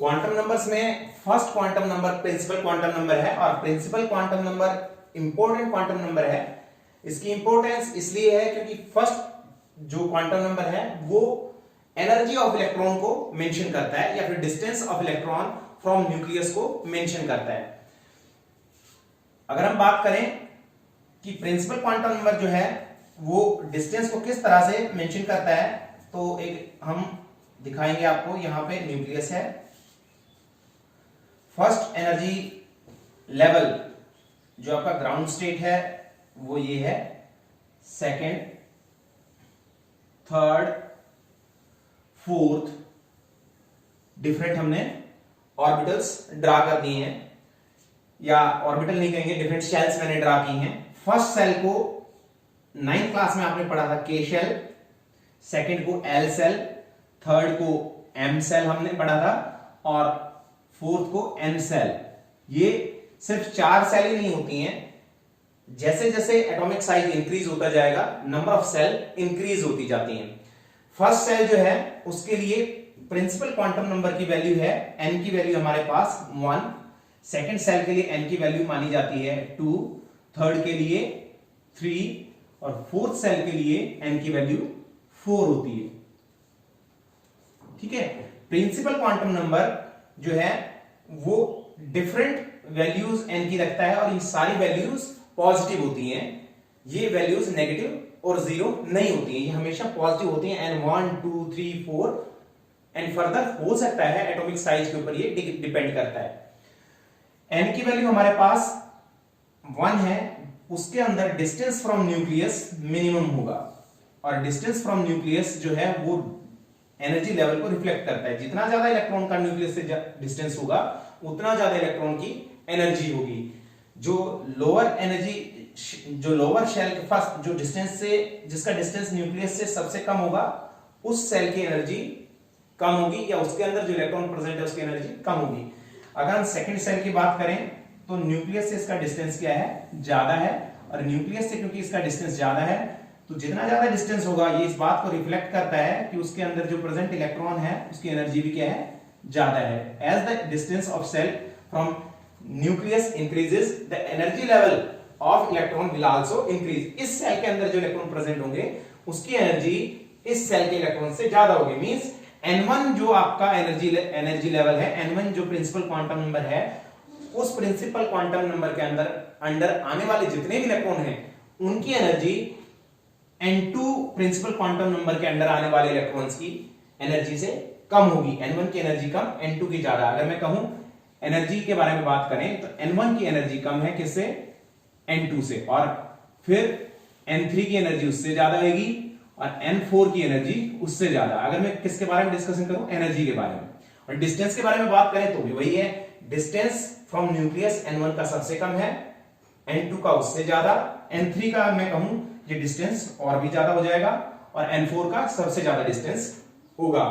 Quantum numbers में first quantum number principal quantum number है और principal quantum number important quantum number है। इसकी इंपॉर्टेंस इसलिए है क्योंकि फर्स्ट जो क्वांटम नंबर है वो एनर्जी ऑफ इलेक्ट्रॉन को मेंशन करता है या फिर distance of electron from nucleus को मेंशन करता है। अगर हम बात करें कि प्रिंसिपल क्वांटम नंबर जो है वो डिस्टेंस को किस तरह से मेंशन करता है, तो एक हम दिखाएंगे आपको। यहां पे न्यूक्लियस है, फर्स्ट एनर्जी लेवल जो आपका ग्राउंड स्टेट है वो ये है, सेकंड, थर्ड, फोर्थ, डिफरेंट हमने ऑर्बिटल्स ड्रा कर दिए हैं, या ऑर्बिटल नहीं कहेंगे, डिफरेंट शेल्स मैंने ड्रा की हैं। फर्स्ट सेल को 9th क्लास में आपने पढ़ा था के शेल, सेकंड को एल सेल, थर्ड को एम सेल हमने पढ़ा था और फोर्थ को एन सेल। ये सिर्फ 4 सेल ही नहीं होती हैं, जैसे जैसे एटॉमिक साइज इंक्रीज होता जाएगा नंबर ऑफ सेल इंक्रीज होती जाती हैं। फर्स्ट सेल जो है उसके लिए प्रिंसिपल क्वांटम नंबर की वैल्यू है, एन की वैल्यू हमारे पास 1, सेकंड सेल के लिए एन की वैल्यू मानी जाती है 2, थर्ड के लिए 3 और फोर्थ सेल के लिए एन की वैल्यू 4 होती है। ठीक है, प्रिंसिपल क्वांटम नंबर जो है वो डिफरेंट वैल्यूज एन की रखता है और ये सारी वैल्यूज पॉजिटिव होती हैं। ये वैल्यूज नेगेटिव और जीरो नहीं होती हैं, ये हमेशा पॉजिटिव होती हैं। एन 1 2 3 4 एंड फर्दर हो सकता है एटॉमिक साइज के ऊपर ये डिपेंड करता है। एन की वैल्यू हमारे पास 1 है, उसके अंदर डिस्टेंस फ्रॉम न्यूक्लियस मिनिमम होगा और डिस्टेंस फ्रॉम न्यूक्लियस जो है वो एनर्जी लेवल को रिफ्लेक्ट करता है। जितना ज्यादा इलेक्ट्रॉन का न्यूक्लियस से डिस्टेंस होगा उतना ज्यादा इलेक्ट्रॉन की एनर्जी होगी। जो लोअर शेल के फर्स्ट जो डिस्टेंस से जिसका डिस्टेंस न्यूक्लियस से सबसे कम होगा उस सेल की एनर्जी कम होगी या उसके अंदर जो इलेक्ट्रॉन प्रेजेंट है उसकी एनर्जी कम होगी। अगर हम सेकंड सेल की बात करें तो न्यूक्लियस से इसका डिस्टेंस क्या है, ज्यादा है, और न्यूक्लियस से क्योंकि इसका डिस्टेंस ज्यादा है तो जितना ज्यादा डिस्टेंस होगा ये इस बात को रिफ्लेक्ट करता है कि उसके अंदर जो प्रेजेंट इलेक्ट्रॉन है उसकी एनर्जी भी क्या है, ज्यादा है। As the distance of shell from nucleus increases the energy level of electron will also increase. इस सेल के अंदर जो इलेक्ट्रॉन प्रेजेंट होंगे उसकी एनर्जी इस सेल के इलेक्ट्रॉन से ज्यादा होगी। मींस n1 जो आपका एनर्जी लेवल है, n1 जो प्रिंसिपल क्वांटम नंबर है, उस प्रिंसिपल क्वांटम नंबर के अंदर आने वाले जितने भी इलेक्ट्रॉन हैं उनकी energy n2 principal quantum number के अंदर आने वाले इलेक्ट्रॉन्स की एनर्जी से कम होगी। n1 की एनर्जी कम, n2 की ज्यादा। अगर मैं कहूं एनर्जी के बारे में बात करें तो n1 की एनर्जी कम है किससे, n2 से, और फिर n3 की एनर्जी उससे ज्यादा होगी और n4 की एनर्जी उससे ज्यादा। अगर मैं किसके बारे में डिस्कशन करूं, एनर्जी के बारे में। और डिस्टेंस के बारे में बात करें तो भी वही है, डिस्टेंस फ्रॉम न्यूक्लियस n1 का सबसे कम है, n2 का उससे ज्यादा, n3 का मैं कहूं ये डिस्टेंस और भी ज्यादा हो जाएगा और n4 का सबसे ज्यादा डिस्टेंस होगा।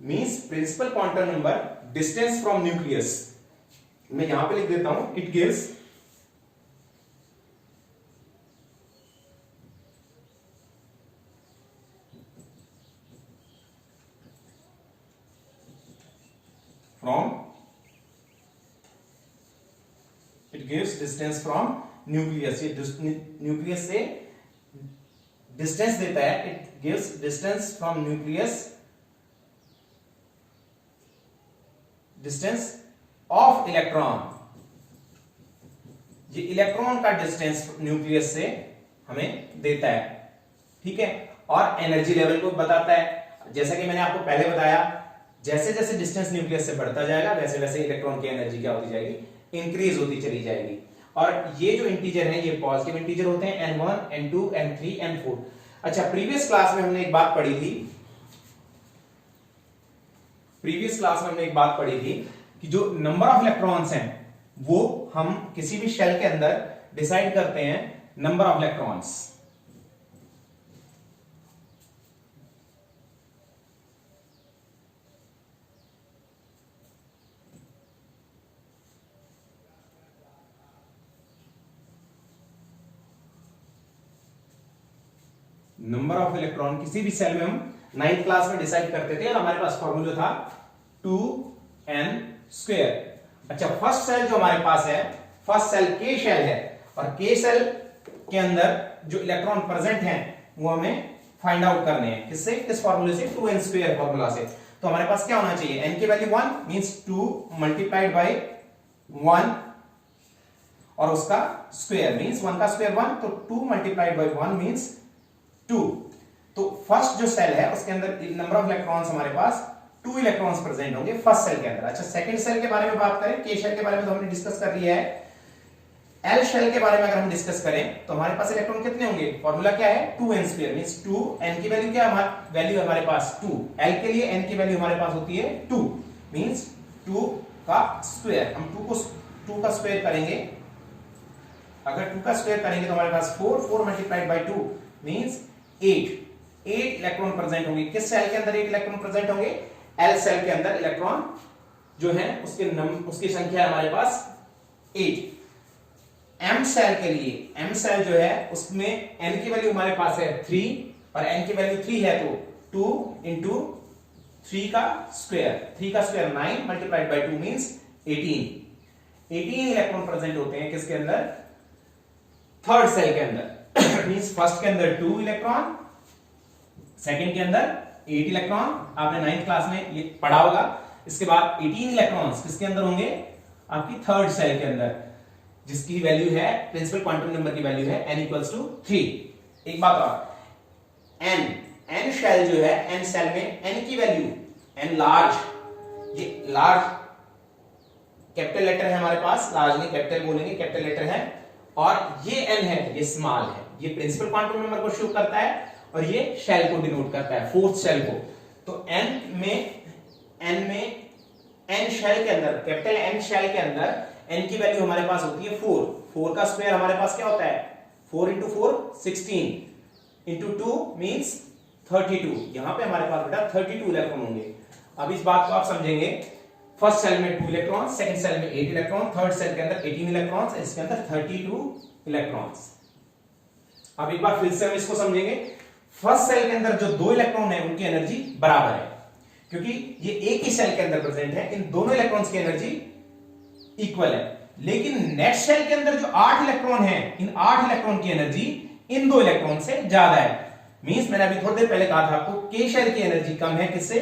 Means principal quantum number distance from nucleus, मैं यहां पे लिख देता हूं, it gives distance from nucleus. ये न्यूक्लियस से डिस्टेंस देता है, it gives distance from nucleus, distance of electron. ये इलेक्ट्रॉन का डिस्टेंस न्यूक्लियस से हमें देता है। ठीक है, और एनर्जी लेवल को बताता है। जैसा कि मैंने आपको पहले बताया, जैसे जैसे डिस्टेंस न्यूक्लियस से बढ़ता जाएगा वैसे वैसे इलेक्ट्रॉन की एनर्जी क्या होती जाएगी, इंक्रीज होती चली जाएगी। और ये जो इंटीजर हैं ये पॉजिटिव इंटीजर होते हैं, n1 n2 n3 n4। अच्छा, प्रीवियस क्लास में हमने एक बात पढ़ी थी कि जो नंबर ऑफ इलेक्ट्रॉन्स हैं वो हम किसी भी शेल के अंदर डिसाइड करते हैं number of electrons. Number of electron किसी भी सेल में हम 9th क्लास में डिसाइड करते थे और हमारे पास फॉर्मूला था 2 n स्क्वायर। अच्छा, फर्स्ट सेल जो हमारे पास है, फर्स्ट सेल के शेल है, और के सेल के अंदर जो इलेक्ट्रॉन प्रेजेंट हैं वो हमें फाइंड आउट करने हैं। किससे? किस फॉर्मूले से? 2n स्क्वायर फॉर्मूला से। तो हमारे पास क्या होना चाहिए? n की वैल्यू 1 मींस 2 मल्टीप्लाइड बाय 1 और उसका स्क्वायर मींस 1 का स्क्वायर 1, तो 2 मल्टीप्लाइड बाय 1 मींस 2। तो फर्स्ट जो सेल है उसके अंदर नंबर ऑफ इलेक्ट्रॉन्स हमारे पास 2 इलेक्ट्रॉन्स प्रेजेंट होंगे फर्स्ट सेल के अंदर। अच्छा, सेकंड सेल के बारे में बात करें, के शेल के बारे में तो हमने डिस्कस कर लिया है। एल शेल के बारे में अगर हम डिस्कस करें तो हमारे पास इलेक्ट्रॉन कितने होंगे? फॉर्मूला क्या है? 2n स्क्वायर मींस 2, n की वैल्यू क्या है? वैल्यू हमारे पास 2, l के लिए n की वैल्यू हमारे पास होती है 2 मींस 2 का स्क्वायर। हम 2 का स्क्वायर करेंगे, अगर 2 का स्क्वायर करेंगे तो हमारे पास 4 multiplied by 2 means 8 electron present होंगे। किस सेल के अंदर 8 इलेक्ट्रॉन प्रेजेंट होंगे? एल सेल के अंदर इलेक्ट्रॉन जो है उसकी संख्या हमारे पास 8। एम सेल के लिए, एम सेल जो है उसमें n की वैल्यू हमारे पास है 3 और n की वैल्यू 3 है तो 2 इंटू 3 का square 9 multiplied by 2 means 18 electron present होते हैं किसके अंदर? थर्ड सेल के अंदर मींस फर्स्ट के अंदर 2 इलेक्ट्रॉन, सेकंड के अंदर 8 इलेक्ट्रॉन, आपने 9th क्लास में ये पढ़ा होगा। इसके बाद 18 इलेक्ट्रॉन्स किसके अंदर होंगे? आपकी थर्ड सेल के अंदर, जिसकी वैल्यू है, प्रिंसिपल क्वांटम नंबर की वैल्यू है n = 3। एक बात और, n शेल जो है, n सेल में n की वैल्यू, n लार्ज, ये लार्ज कैपिटल लेटर है हमारे पास, लार्ज नहीं कैपिटल बोलेंगे, कैपिटल लेटर है, और ये n है, ये स्मॉल है। ये प्रिंसिपल क्वांटम नंबर को शो करता है और ये शेल को डिनोट करता है, फोर्थ शेल को। तो n में n शेल के अंदर, कैपिटल n शेल के अंदर n की वैल्यू हमारे पास होती है 4 का स्क्वायर हमारे पास क्या होता है? 4 इंटू 4 16 इंटू 2 मींस 32। यहां पे हमारे पास बेटा 32 इलेक्ट्रॉन होंगे। अब इस बात को आप समझेंगे, फर्स्ट सेल में 2 इलेक्ट्रॉन, सेकंड सेल में 8 इलेक्ट्रॉन, थर्ड सेल के अंदर 18 इलेक्ट्रॉन्स, इसके अंदर 32 इलेक्ट्रॉन्स। अब एक बार फिर से हम इसको समझेंगे। फर्स्ट सेल के अंदर जो 2 इलेक्ट्रॉन है उनकी एनर्जी बराबर है, क्योंकि ये एक ही सेल के अंदर प्रेजेंट है, इन दोनों इलेक्ट्रॉन्स की एनर्जी इक्वल है। लेकिन नेक्स्ट शेल के अंदर जो 8 इलेक्ट्रॉन है, इन 8 इलेक्ट्रॉन की एनर्जी इन 2 इलेक्ट्रॉन से ज्यादा है। मींस मैंने अभी थोड़ी देर पहले कहा था आपको, के शेल की एनर्जी कम है किससे?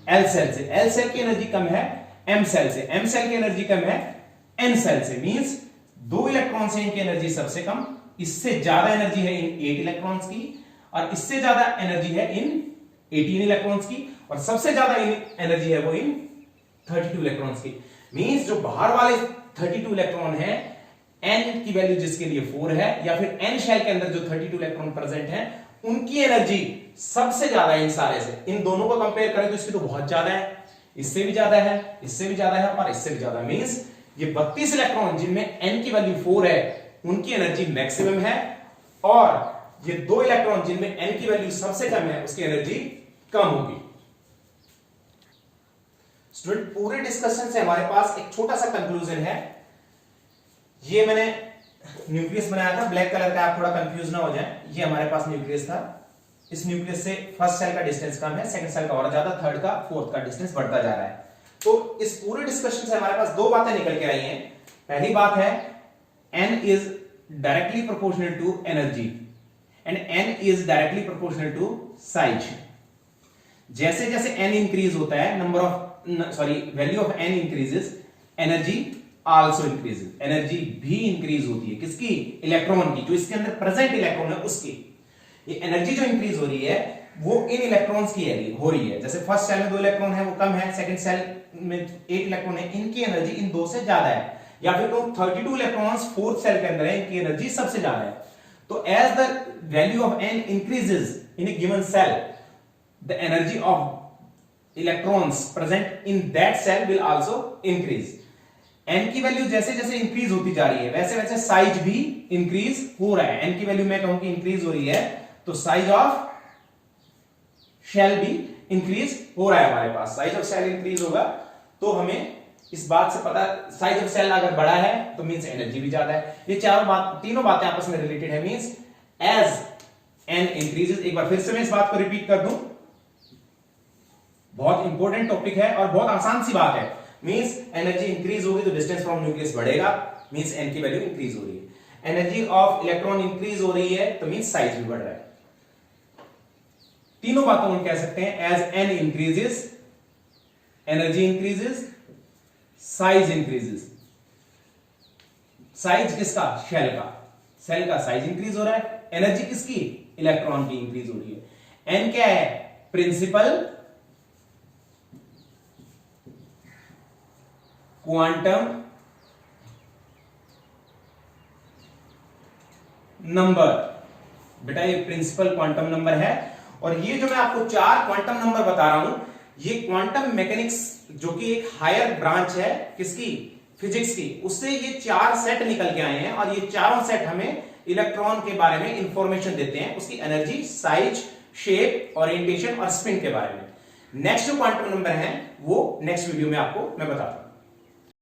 एल सेल से। एल सेल की एनर्जी कम है एम सेल से। एम सेल की एनर्जी कम है एन सेल से। मींस 2 इलेक्ट्रॉन से इनकी एनर्जी सबसे कम, इससे ज्यादा एनर्जी है इन 8 इलेक्ट्रॉन्स की, और इससे ज्यादा एनर्जी है इन 18 इलेक्ट्रॉन्स की, और सबसे ज्यादा एनर्जी है वो इन 32 इलेक्ट्रॉन्स की। मींस जो बाहर वाले 32 इलेक्ट्रॉन है, n की वैल्यू जिसके लिए 4 है, या फिर n शेल के अंदर जो 32 इलेक्ट्रॉन प्रेजेंट हैं, उनकी एनर्जी सबसे ज्यादा है इन सारे से। इन दोनों को कंपेयर करें तो इसकी तो बहुत ज्यादा है, इससे भी ज्यादा है, इससे भी ज्यादा है, और इससे भी ज्यादा। मींस ये 32 इलेक्ट्रॉन जिनमें n की वैल्यू 4 है, उनकी एनर्जी मैक्सिमम है, और ये 2 इलेक्ट्रॉन जिनमें n की वैल्यू सबसे कम है, उसकी एनर्जी कम होगी। स्टूडेंट, पूरे डिस्कशन से हमारे पास एक छोटा सा कंक्लूजन है। ये मैंने न्यूक्लियस बनाया था ब्लैक कलर का, आप थोड़ा कंफ्यूज ना हो जाए। ये हमारे पास न्यूक्लियस था, इस न्यूक्लियस से फर्स्ट सेल का डिस्टेंस कम है, सेकंड सेल का और ज्यादा, थर्ड का, फोर्थ का डिस्टेंस बढ़ता जा रहा है। तो इस पूरे डिस्कशन से हमारे पास 2 बातें निकल के आई हैं। पहली बात है, n is directly proportional to energy and n is directly proportional to size. जैसे जैसे n इंक्रीज होता है, value of n increases, energy also increases. Energy भी इंक्रीज होती है, किसकी? इलेक्ट्रॉन की, जो इसके अंदर प्रेजेंट इलेक्ट्रॉन है उसकी। ये एनर्जी जो इंक्रीज हो रही है वो इन इलेक्ट्रॉन्स की हो रही है। जैसे फर्स्ट सेल में 2 इलेक्ट्रॉन है, वो कम है, सेकंड सेल में 8 इलेक्ट्रॉन है, इनकी एनर्जी इन 2 से ज्यादा है। या फिर तो 32 इलेक्ट्रॉन्स फोर्थ सेल के अंदर है, इनकी एनर्जी सबसे ज्यादा है। तो as the value of n increases in a given shell, the energy of electrons present in that cell will also increase। n की वैल्यू जैसे जैसे इंक्रीज होती जा रही है, वैसे वैसे साइज भी इंक्रीज हो रहा है। n की वैल्यू मैं कहूं कि इंक्रीज हो रही है, तो साइज ऑफ शेल भी इंक्रीज हो रहा है। हमारे पास साइज ऑफ सेल इंक्रीज होगा तो हमें इस बात से पता, साइज ऑफ सेल अगर बड़ा है तो मींस एनर्जी भी ज्यादा है। ये तीनों बातें आपस में रिलेटेड है। मींस एज n इंक्रीजेस, एक बार फिर से मैं इस बात को रिपीट कर दूं, बहुत इंपॉर्टेंट टॉपिक है और बहुत आसान सी बात है। मींस एनर्जी इंक्रीज होगी तो डिस्टेंस फ्रॉम न्यूक्लियस बढ़ेगा, मींस एन की वैल्यू इंक्रीज हो रही है। एनर्जी ऑफ इलेक्ट्रॉन इंक्रीज हो रही है तो मींस साइज भी बढ़ रहा है। तीनों बातों में कह सकते हैं as n increases energy increases, size increases. Size किसका? शेल का। सेल का साइज इंक्रीज हो रहा है, एनर्जी किसकी? इलेक्ट्रॉन की इंक्रीज हो रही है। एन क्या है? Principal quantum number. बेटा ये प्रिंसिपल क्वांटम नंबर है, और ये जो मैं आपको 4 क्वांटम नंबर बता रहा हूं, ये क्वांटम मैकेनिक्स जो कि एक हायर ब्रांच है किसकी? फिजिक्स की, उससे ये 4 सेट निकल के आए हैं, और ये चारों सेट हमें इलेक्ट्रॉन के बारे में इंफॉर्मेशन देते हैं, उसकी एनर्जी, साइज, शेप, ओरिएंटेशन और स्पिन के बारे में। नेक्स्ट जो क्वांटम नंबर है वो नेक्स्ट वीडियो में आपको मैं बताता हूं।